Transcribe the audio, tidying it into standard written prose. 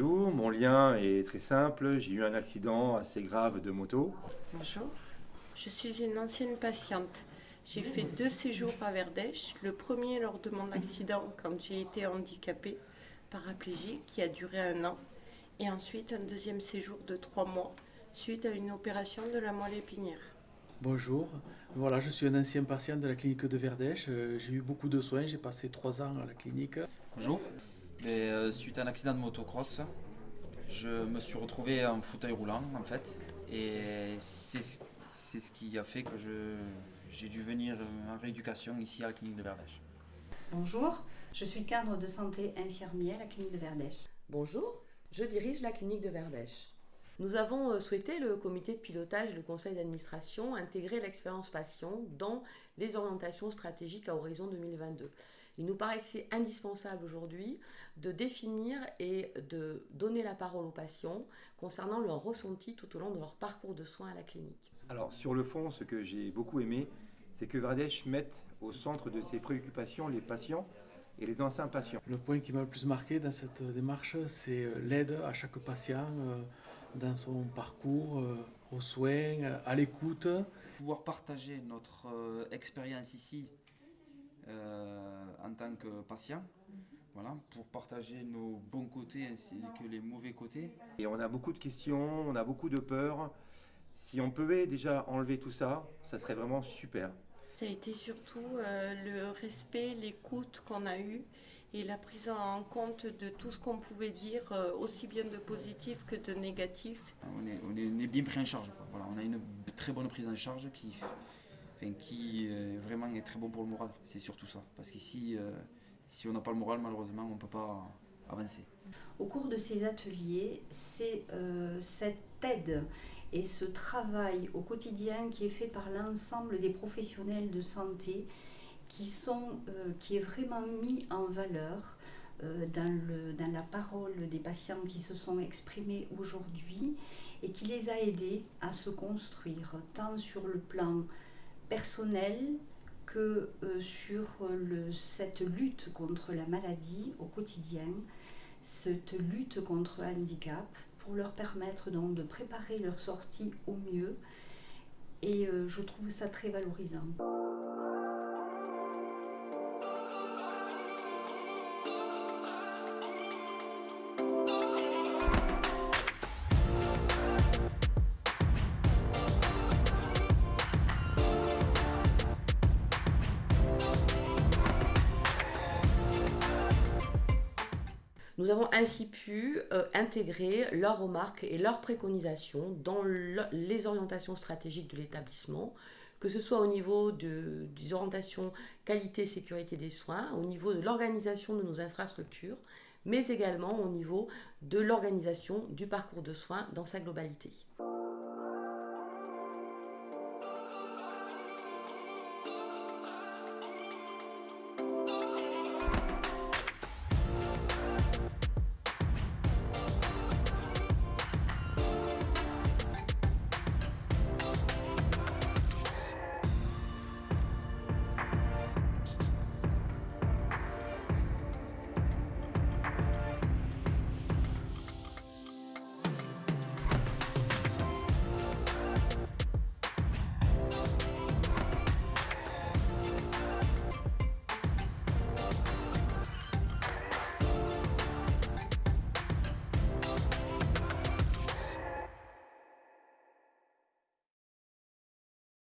Bonjour, mon lien est très simple. J'ai eu un accident assez grave de moto. Bonjour, je suis une ancienne patiente. J'ai fait 2 séjours à Verdèche. Le premier lors de mon accident quand j'ai été handicapée, paraplégique, qui a duré 1 an. Et ensuite un deuxième séjour de 3 mois suite à une opération de la moelle épinière. Bonjour, voilà, je suis un ancien patient de la clinique de Verdèche. J'ai eu beaucoup de soins, j'ai passé 3 ans à la clinique. Bonjour. Suite à un accident de motocross, je me suis retrouvé en fauteuil roulant en fait. Et c'est ce qui a fait que j'ai dû venir en rééducation ici à la clinique de Verdèche. Bonjour, je suis cadre de santé infirmier à la clinique de Verdèche. Bonjour, je dirige la clinique de Verdèche. Nous avons souhaité, le comité de pilotage et le conseil d'administration, intégrer l'expérience patient dans les orientations stratégiques à horizon 2022. Il nous paraissait indispensable aujourd'hui de définir et de donner la parole aux patients concernant leur ressenti tout au long de leur parcours de soins à la clinique. Alors sur le fond, ce que j'ai beaucoup aimé, c'est que Verdèche mette au centre de ses préoccupations les patients et les anciens patients. Le point qui m'a le plus marqué dans cette démarche, c'est l'aide à chaque patient dans son parcours, aux soins, à l'écoute. Pouvoir partager notre expérience ici en tant que patient, voilà, pour partager nos bons côtés ainsi que les mauvais côtés. Et on a beaucoup de questions, on a beaucoup de peurs. Si on pouvait déjà enlever tout ça, ça serait vraiment super. Ça a été surtout le respect, l'écoute qu'on a eue et la prise en compte de tout ce qu'on pouvait dire, aussi bien de positif que de négatif. On est bien pris en charge, quoi. Voilà, on a une très bonne prise en charge qui vraiment est très bon pour le moral. C'est surtout ça. Parce qu'ici, si on n'a pas le moral, malheureusement, on ne peut pas avancer. Au cours de ces ateliers, c'est cette aide et ce travail au quotidien qui est fait par l'ensemble des professionnels de santé qui est vraiment mis en valeur dans la parole des patients qui se sont exprimés aujourd'hui et qui les a aidés à se construire tant sur le plan personnel que sur cette lutte contre la maladie au quotidien, cette lutte contre le handicap, pour leur permettre donc de préparer leur sortie au mieux. Et je trouve ça très valorisant. Nous avons ainsi pu intégrer leurs remarques et leurs préconisations dans les orientations stratégiques de l'établissement, que ce soit au niveau des orientations qualité et sécurité des soins, au niveau de l'organisation de nos infrastructures, mais également au niveau de l'organisation du parcours de soins dans sa globalité.